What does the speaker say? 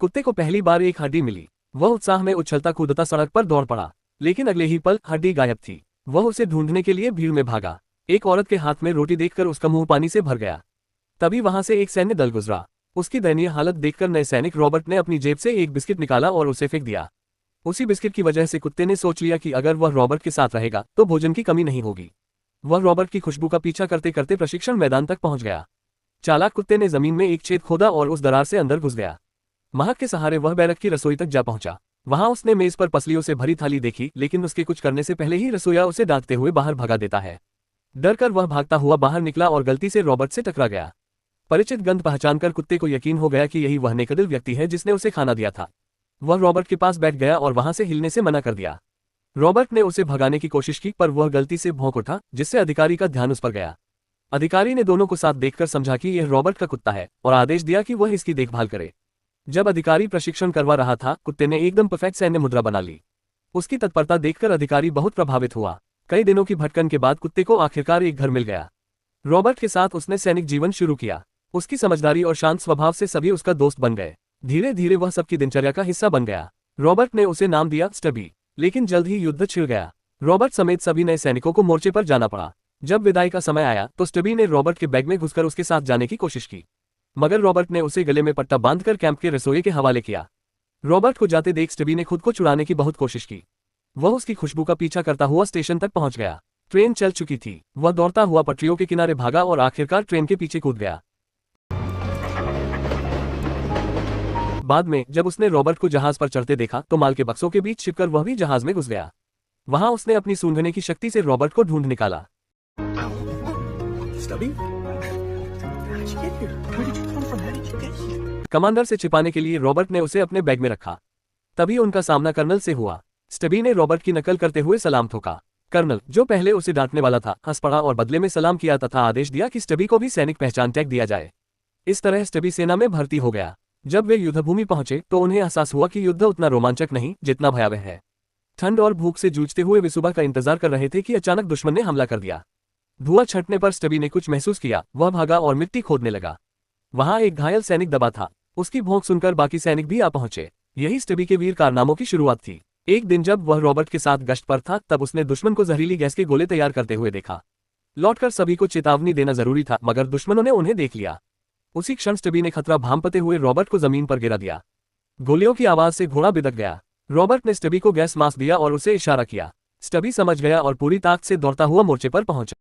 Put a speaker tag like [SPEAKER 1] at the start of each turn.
[SPEAKER 1] कुत्ते को पहली बार एक हड्डी मिली। वह उत्साह में उछलता कूदता सड़क पर दौड़ पड़ा, लेकिन अगले ही पल हड्डी गायब थी। वह उसे ढूंढने के लिए भीड़ में भागा। एक औरत के हाथ में रोटी देखकर उसका मुंह पानी से भर गया। तभी वहां से एक सैन्य दल गुजरा। उसकी दयनीय हालत देखकर नए सैनिक रॉबर्ट ने अपनी जेब से एक बिस्किट निकाला और उसे फेंक दिया। उसी बिस्किट की वजह से कुत्ते ने सोच लिया कि अगर वह रॉबर्ट के साथ रहेगा तो भोजन की कमी नहीं होगी। वह रॉबर्ट की खुशबू का पीछा करते करते प्रशिक्षण मैदान तक पहुंच गया। चालाक कुत्ते ने जमीन में एक छेद खोदा और उस दरार से अंदर घुस गया। महक के सहारे वह बैरक की रसोई तक जा पहुंचा। वहां उसने मेज पर पसलियों से भरी थाली देखी, लेकिन उसके कुछ करने से पहले ही रसोइया उसे डांटते हुए बाहर भगा देता है। डर कर वह भागता हुआ बाहर निकला और गलती से रॉबर्ट से टकरा गया। परिचित गंध पहचानकर कुत्ते को यकीन हो गया कि यही वह नेकदिल व्यक्ति है जिसने उसे खाना दिया था। वह रॉबर्ट के पास बैठ गया और वहां से हिलने से मना कर दिया। रॉबर्ट ने उसे भगाने की कोशिश की, पर वह गलती से भौंक उठा, जिससे अधिकारी का ध्यान उस पर गया। अधिकारी ने दोनों को साथ देखकर समझा कि यह रॉबर्ट का कुत्ता है और आदेश दिया कि वह इसकी देखभाल करे। जब अधिकारी प्रशिक्षण करवा रहा था, कुत्ते ने एकदम परफेक्ट सैन्य मुद्रा बना ली। उसकी तत्परता देखकर अधिकारी बहुत प्रभावित हुआ। कई दिनों की भटकन के बाद कुत्ते को आखिरकार एक घर मिल गया। रॉबर्ट के साथ उसने सैनिक जीवन शुरू किया। उसकी समझदारी और शांत स्वभाव से सभी उसका दोस्त बन गए। धीरे धीरे वह सबकी दिनचर्या का हिस्सा बन गया। रॉबर्ट ने उसे नाम दिया स्टबी, लेकिन जल्द ही युद्ध छिड़ गया। रॉबर्ट समेत सभी नए सैनिकों को मोर्चे पर जाना पड़ा। जब विदाई का समय आया तो स्टबी ने रॉबर्ट के बैग में घुसकर उसके साथ जाने की कोशिश की, मगर रॉबर्ट ने उसे गले में पट्टा बांधकर कैंप के रसोई के हवाले किया। रॉबर्ट को जाते देख स्टबी ने खुद को छुड़ाने की बहुत कोशिश की। वह उसकी खुशबू का पीछा करता हुआ स्टेशन तक पहुंच गया। ट्रेन चल चुकी थी। वह दौड़ता हुआ पटरियों के किनारे भागा और आखिरकार ट्रेन के पीछे कूद गया। बाद में जब उसने रॉबर्ट को जहाज पर चढ़ते देखा तो माल के बक्सों के बीच छिपकर वह भी जहाज में घुस गया। वहां उसने अपनी सूंघने की शक्ति से रॉबर्ट को ढूंढ निकाला। कमांडर से छिपाने के लिए रॉबर्ट ने उसे अपने बैग में रखा। तभी उनका सामना कर्नल से हुआ। स्टबी ने रॉबर्ट की नकल करते हुए सलाम ठोका। कर्नल, जो पहले उसे डांटने वाला था, हंस पड़ा और बदले में सलाम किया तथा आदेश दिया कि स्टबी को भी सैनिक पहचान टैग दिया जाए। इस तरह स्टबी सेना में भर्ती हो गया। जब वे युद्धभूमि पहुंचे तो उन्हें एहसास हुआ कि युद्ध उतना रोमांचक नहीं जितना भयावह है। ठंड और भूख से जूझते हुए वे सुबह का इंतजार कर रहे थे कि अचानक दुश्मन ने हमला कर दिया। धुआं छटने पर स्टबी ने कुछ महसूस किया। वह भागा और मिट्टी खोदने लगा। वहां एक घायल सैनिक दबा था। उसकी भौंक सुनकर बाकी सैनिक भी आ पहुंचे। यही स्टबी के वीर कारनामों की शुरुआत थी। एक दिन जब वह रॉबर्ट के साथ गश्त पर था, तब उसने दुश्मन को जहरीली गैस के गोले तैयार करते हुए देखा। लौटकर सभी को चेतावनी देना जरूरी था, मगर दुश्मनों ने उन्हें देख लिया। उसी क्षण स्टबी ने खतरा भांपते हुए रॉबर्ट को जमीन पर गिरा दिया। गोलियों की आवाज से घोड़ा बिदक गया। रॉबर्ट ने स्टबी को गैस मास्क दिया और उसे इशारा किया। स्टबी समझ गया और पूरी ताकत से दौड़ता हुआ मोर्चे पर पहुंचा।